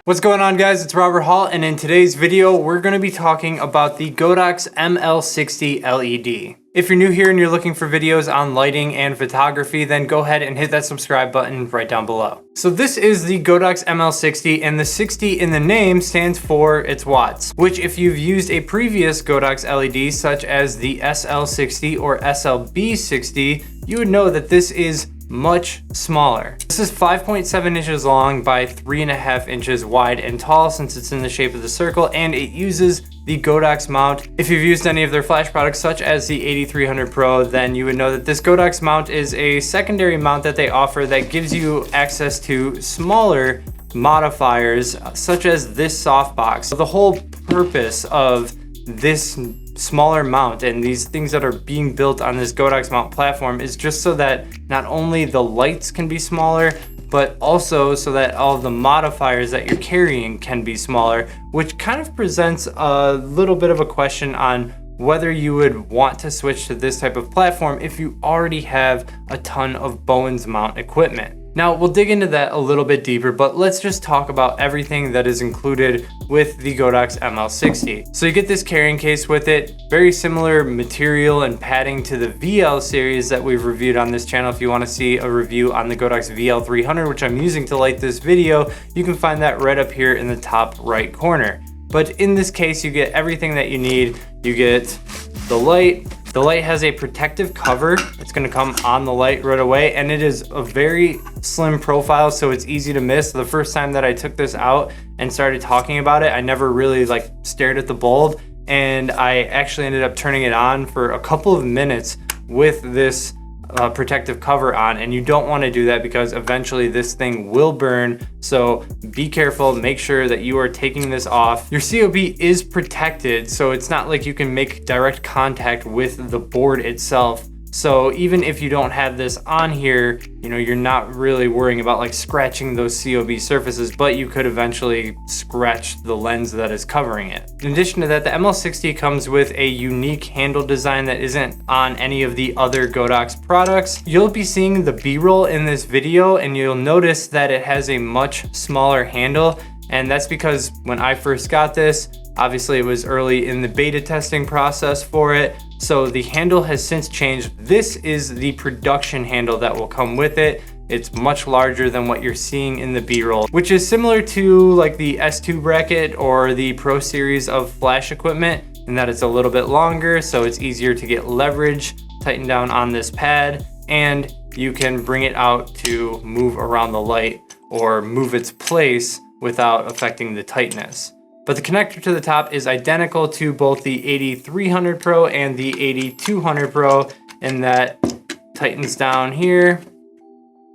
What's going on, guys? It's Robert Hall, and in today's video we're going to be talking about the GODOX ML60 LED. If you're new here and you're looking for videos on lighting and photography, then go ahead and hit that subscribe button right down below. So this is the GODOX ML60, and the 60 in the name stands for its watts, which if you've used a previous GODOX LED such as the SL60 or SLB60, you would know that this is much smaller. This is 5.7 inches long by 3.5 inches wide and tall, since it's in the shape of the circle, and it uses the GODOX mount. If you've used any of their flash products such as the AD300 Pro, then you would know that this GODOX mount is a secondary mount that they offer that gives you access to smaller modifiers such as this softbox. So the whole purpose of this smaller mount and these things that are being built on this GODOX mount platform is just so that not only the lights can be smaller, but also so that all of the modifiers that you're carrying can be smaller, which kind of presents a little bit of a question on whether you would want to switch to this type of platform if you already have a ton of Bowens mount equipment. Now, we'll dig into that a little bit deeper, but let's just talk about everything that is included with the GODOX ML60. So you get this carrying case with it, very similar material and padding to the VL series that we've reviewed on this channel. If you want to see a review on the GODOX VL300, which I'm using to light this video, you can find that right up here in the top right corner. But in this case, you get everything that you need. You get the light. The light has a protective cover. It's gonna come on the light right away, and it is a very slim profile, so it's easy to miss. The first time that I took this out and started talking about it, I never really stared at the bulb, and I actually ended up turning it on for a couple of minutes with this protective cover on, and you don't want to do that because eventually this thing will burn. So be careful, make sure that you are taking this off. Your COB is protected, so it's not like you can make direct contact with the board itself. So even if you don't have this on here, you're not really worrying about scratching those COB surfaces, but you could eventually scratch the lens that is covering it. In addition to that, the ML60 comes with a unique handle design that isn't on any of the other GODOX products. You'll be seeing the B-roll in this video, and you'll notice that it has a much smaller handle, and that's because when I first got this, obviously it was early in the beta testing process for it, so the handle has since changed. This is the production handle that will come with it. It's much larger than what you're seeing in the B-roll, which is similar to the S2 bracket or the Pro series of flash equipment, in that it's a little bit longer, so it's easier to get leverage, tighten down on this pad, and you can bring it out to move around the light or move its place without affecting the tightness. But the connector to the top is identical to both the AD300 Pro and the AD200 Pro, in that tightens down here,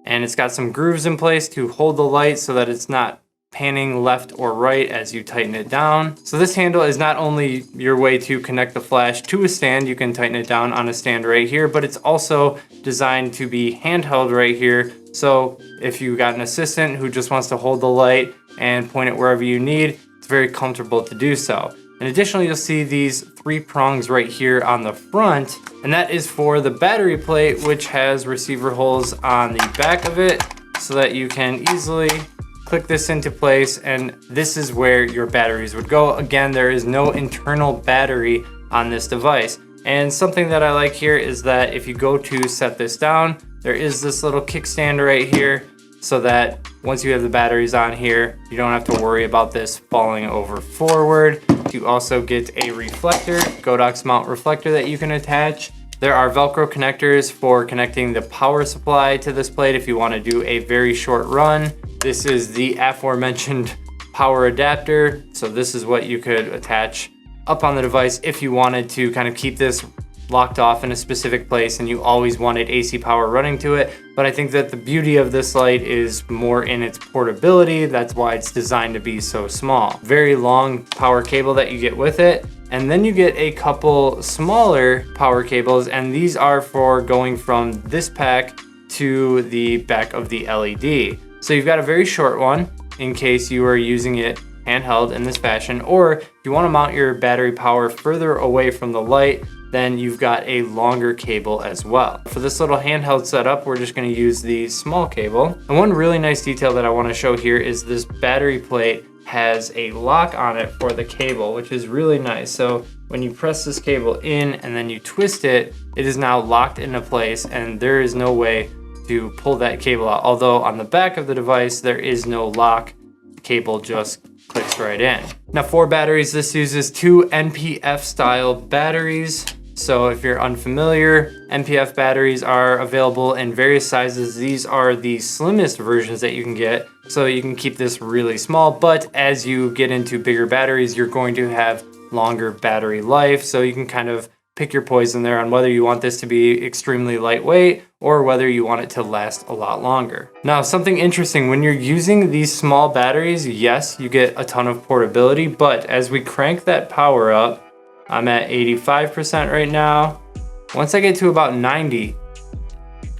and it's got some grooves in place to hold the light so that it's not panning left or right as you tighten it down. So this handle is not only your way to connect the flash to a stand, you can tighten it down on a stand right here, but it's also designed to be handheld right here. So if you got an assistant who just wants to hold the light and point it wherever you need, it's very comfortable to do so. And additionally, you'll see these 3 prongs right here on the front, and that is for the battery plate, which has receiver holes on the back of it so that you can easily click this into place, and this is where your batteries would go. Again, there is no internal battery on this device. And something that I like here is that if you go to set this down, there is this little kickstand right here, so that once you have the batteries on here, you don't have to worry about this falling over forward. You also get a reflector, GODOX mount reflector, that you can attach. There are Velcro connectors for connecting the power supply to this plate if you want to do a very short run. This is the aforementioned power adapter. So this is what you could attach up on the device if you wanted to kind of keep this locked off in a specific place and you always wanted AC power running to it. But I think that the beauty of this light is more in its portability. That's why it's designed to be so small. Very long power cable that you get with it. And then you get a couple smaller power cables, and these are for going from this pack to the back of the LED. So you've got a very short one in case you are using it handheld in this fashion, or if you want to mount your battery power further away from the light, then you've got a longer cable as well. For this little handheld setup, we're just going to use the small cable. And one really nice detail that I want to show here is this battery plate has a lock on it for the cable, which is really nice. So when you press this cable in and then you twist it, it is now locked into place and there is no way to pull that cable out. Although on the back of the device, there is no lock. The cable just clicks right in. Now for batteries, this uses 2 NPF style batteries. So if you're unfamiliar, NPF batteries are available in various sizes. These are the slimmest versions that you can get. So you can keep this really small, but as you get into bigger batteries, you're going to have longer battery life. So you can kind of pick your poison there on whether you want this to be extremely lightweight or whether you want it to last a lot longer. Now, something interesting, when you're using these small batteries, yes, you get a ton of portability, but as we crank that power up, I'm at 85% right now. Once I get to about 90,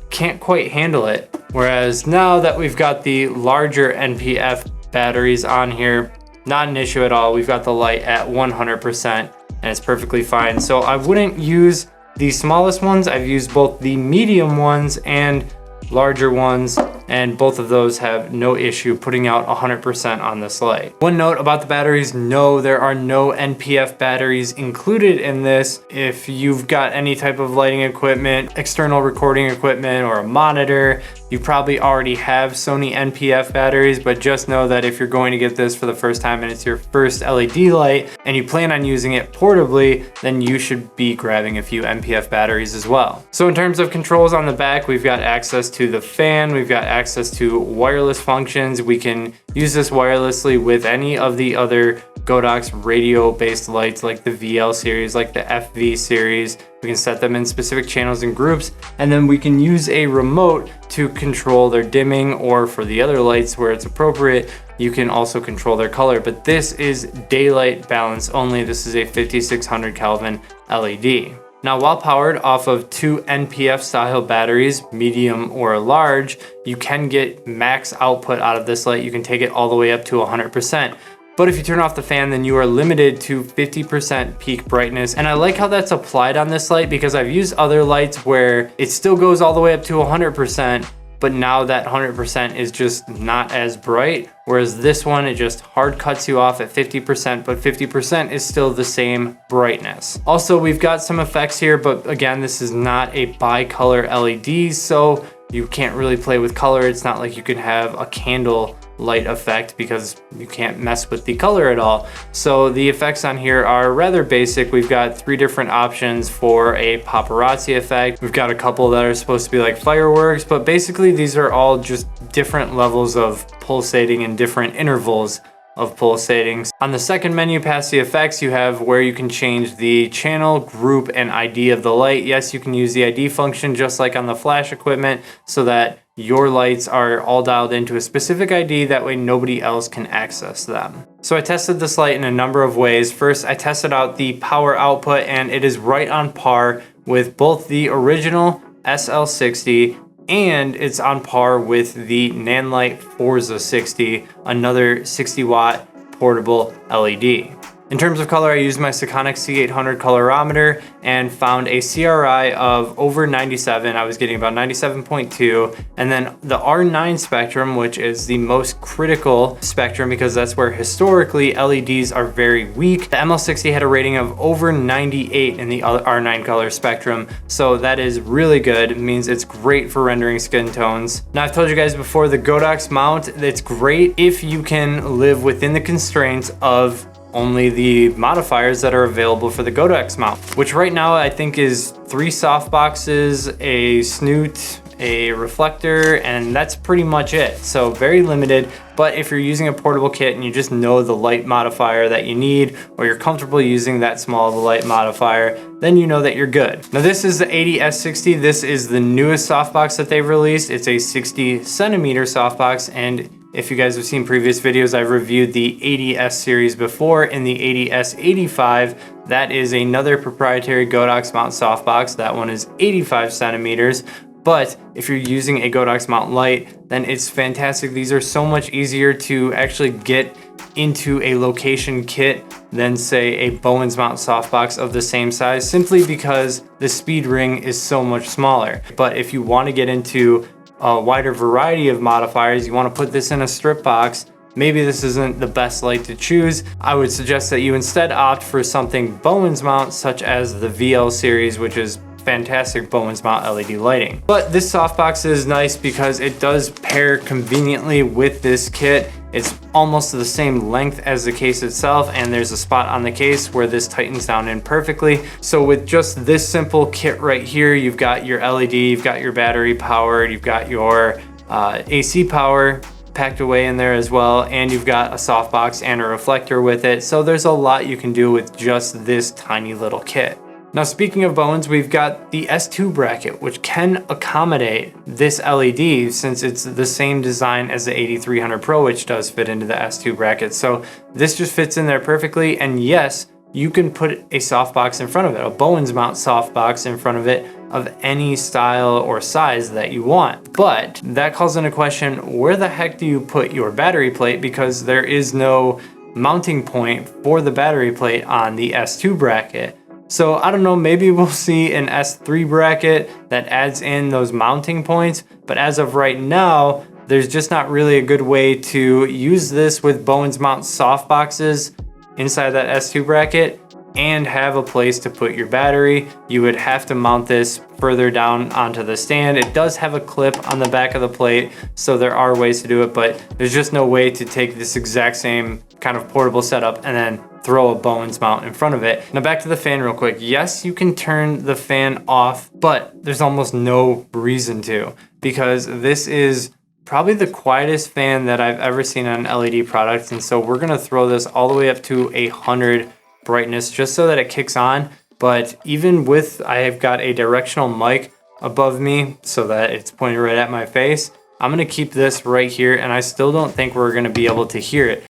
can't quite handle it. Whereas now that we've got the larger NPF batteries on here, not an issue at all. We've got the light at 100% and it's perfectly fine. So I wouldn't use the smallest ones. I've used both the medium ones and larger ones, and both of those have no issue putting out 100% on this light. One note about the batteries, no, there are no NPF batteries included in this. If you've got any type of lighting equipment, external recording equipment, or a monitor, you probably already have Sony NPF batteries, but just know that if you're going to get this for the first time and it's your first LED light and you plan on using it portably, then you should be grabbing a few NPF batteries as well. So in terms of controls on the back, we've got access to the fan, we've got access to wireless functions. We can use this wirelessly with any of the other Godox radio based lights like the VL series, like the FV series. We can set them in specific channels and groups, and then we can use a remote to control their dimming, or for the other lights where it's appropriate, you can also control their color. But this is daylight balance only. This is a 5600 Kelvin LED. Now, while powered off of 2 NPF style batteries, medium or large, you can get max output out of this light. You can take it all the way up to 100%. But if you turn off the fan, then you are limited to 50% peak brightness. And I like how that's applied on this light, because I've used other lights where it still goes all the way up to 100%, but now that 100% is just not as bright. Whereas this one, it just hard cuts you off at 50%, but 50% is still the same brightness. Also, we've got some effects here, but again, this is not a bicolor LED, so you can't really play with color. It's not like you can have a candle light effect because you can't mess with the color at all. So the effects on here are rather basic. We've got 3 different options for a paparazzi effect. We've got a couple that are supposed to be like fireworks, but basically these are all just different levels of pulsating and different intervals of pulsating. On the second menu past the effects, you have where you can change the channel, group, and ID of the light. Yes, you can use the ID function just like on the flash equipment so that your lights are all dialed into a specific ID, that way nobody else can access them. So I tested this light in a number of ways. First, I tested out the power output, and it is right on par with both the original SL60 and it's on par with the Nanlite Forza 60, another 60 watt portable LED. In terms of color, I used my Sekonic C800 colorimeter and found a CRI of over 97. I was getting about 97.2. And then the R9 spectrum, which is the most critical spectrum because that's where historically LEDs are very weak. The ML60 had a rating of over 98 in the R9 color spectrum. So that is really good. It means it's great for rendering skin tones. Now, I've told you guys before, the Godox mount, it's great if you can live within the constraints of only the modifiers that are available for the Godox mount, which right now I think is 3 softboxes, a snoot, a reflector, and that's pretty much it. So very limited, but if you're using a portable kit and you just know the light modifier that you need, or you're comfortable using that small of a light modifier, then you know that you're good. Now this is the AD-S60. This is the newest softbox that they've released. It's a 60 centimeter softbox, and if you guys have seen previous videos, I've reviewed the AD-S series before in the AD-S85. That is another proprietary Godox mount softbox. That one is 85 centimeters. But if you're using a Godox mount light, then it's fantastic. These are so much easier to actually get into a location kit than say a Bowens mount softbox of the same size, simply because the speed ring is so much smaller. But if you want to get into a wider variety of modifiers, you want to put this in a strip box, maybe this isn't the best light to choose. I would suggest that you instead opt for something Bowens mount, such as the VL series, which is fantastic Bowens mount LED lighting. But this softbox is nice because it does pair conveniently with this kit. It's almost the same length as the case itself, and there's a spot on the case where this tightens down in perfectly. So with just this simple kit right here, you've got your LED, you've got your battery powered, you've got your AC power packed away in there as well, and you've got a softbox and a reflector with it. So there's a lot you can do with just this tiny little kit. Now, speaking of Bowens, we've got the S2 bracket, which can accommodate this LED since it's the same design as the 8300 Pro, which does fit into the S2 bracket. So this just fits in there perfectly. And yes, you can put a softbox in front of it, a Bowens mount softbox in front of it of any style or size that you want. But that calls into question, where the heck do you put your battery plate? Because there is no mounting point for the battery plate on the S2 bracket. So I don't know, maybe we'll see an S3 bracket that adds in those mounting points, but as of right now, there's just not really a good way to use this with Bowens mount softboxes inside that S2 bracket and have a place to put your battery. You would have to mount this further down onto the stand. It does have a clip on the back of the plate, so there are ways to do it, but there's just no way to take this exact same kind of portable setup and then throw a Bowens mount in front of it. Now back to the fan real quick. Yes, you can turn the fan off, but there's almost no reason to, because this is probably the quietest fan that I've ever seen on LED products. And so we're gonna throw this all the way up to 100 brightness just so that it kicks on. But even with, I have got a directional mic above me so that it's pointed right at my face. I'm gonna keep this right here, and I still don't think we're gonna be able to hear it.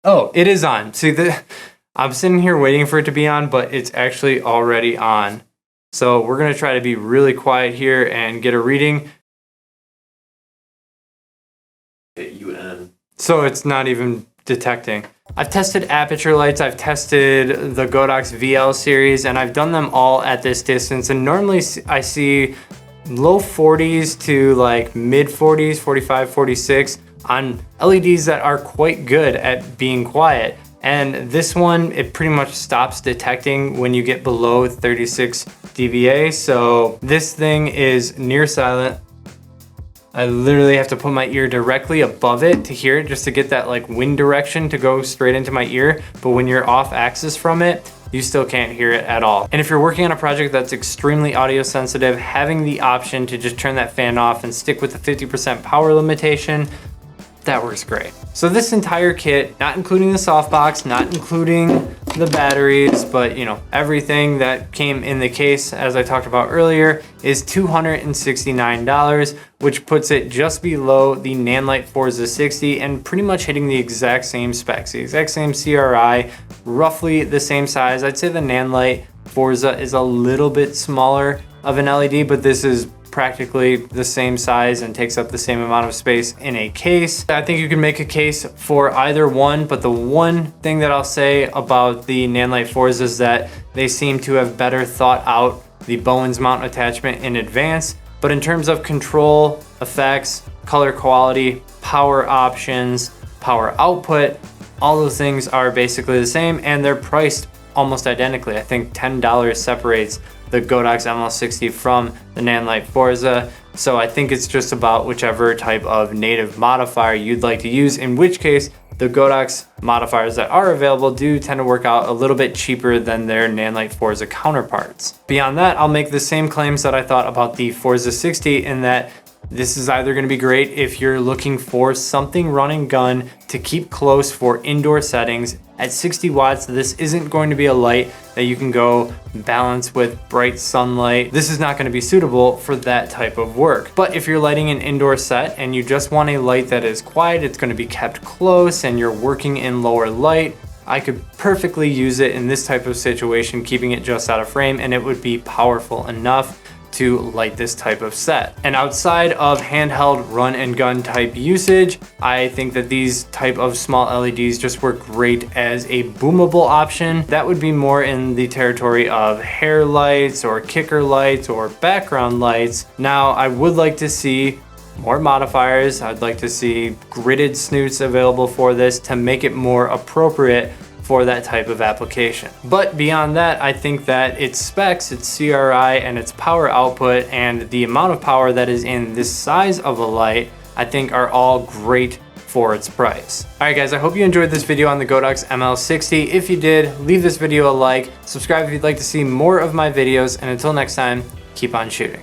Oh, it is on. See, I'm sitting here waiting for it to be on, but it's actually already on. So we're gonna try to be really quiet here and get a reading. UN. So it's not even detecting. I've tested aperture lights, I've tested the Godox VL series, and I've done them all at this distance. And normally I see low 40s to like mid 40s, 45, 46 on LEDs that are quite good at being quiet. And this one, it pretty much stops detecting when you get below 36 dBA. So this thing is near silent. I literally have to put my ear directly above it to hear it, just to get that like wind direction to go straight into my ear. But when you're off axis from it, you still can't hear it at all. And if you're working on a project that's extremely audio sensitive, having the option to just turn that fan off and stick with the 50% power limitation, that works great. So this entire kit, not including the softbox, not including the batteries, but you know, everything that came in the case, as I talked about earlier, is $269, which puts it just below the Nanlite Forza 60 and pretty much hitting the exact same specs, the exact same CRI, roughly the same size. I'd say the Nanlite Forza is a little bit smaller of an LED, but this is practically the same size and takes up the same amount of space in a case. I think you can make a case for either one, but the one thing that I'll say about the Nanlite Forza is that they seem to have better thought out the Bowens mount attachment in advance. But in terms of control, effects, color quality, power options, power output, all those things are basically the same, and they're priced almost identically. I think $10 separates the Godox ML60 from the Nanlite Forza. So I think it's just about whichever type of native modifier you'd like to use, in which case the Godox modifiers that are available do tend to work out a little bit cheaper than their Nanlite Forza counterparts. Beyond that, I'll make the same claims that I thought about the Forza 60, in that this is either going to be great if you're looking for something run and gun to keep close for indoor settings. At 60 watts, this isn't going to be a light that you can go balance with bright sunlight. This is not going to be suitable for that type of work. But if you're lighting an indoor set and you just want a light that is quiet, it's going to be kept close, and you're working in lower light, I could perfectly use it in this type of situation, keeping it just out of frame, and it would be powerful enough to light this type of set. And outside of handheld run and gun type usage, I think that these type of small LEDs just work great as a boomable option. That would be more in the territory of hair lights or kicker lights or background lights. Now, I would like to see more modifiers. I'd like to see gridded snoots available for this to make it more appropriate for that type of application. But beyond that, I think that its specs, its CRI, and its power output, and the amount of power that is in this size of a light, I think are all great for its price. All right guys, I hope you enjoyed this video on the Godox ML60. If you did, leave this video a like, subscribe if you'd like to see more of my videos, and until next time, keep on shooting.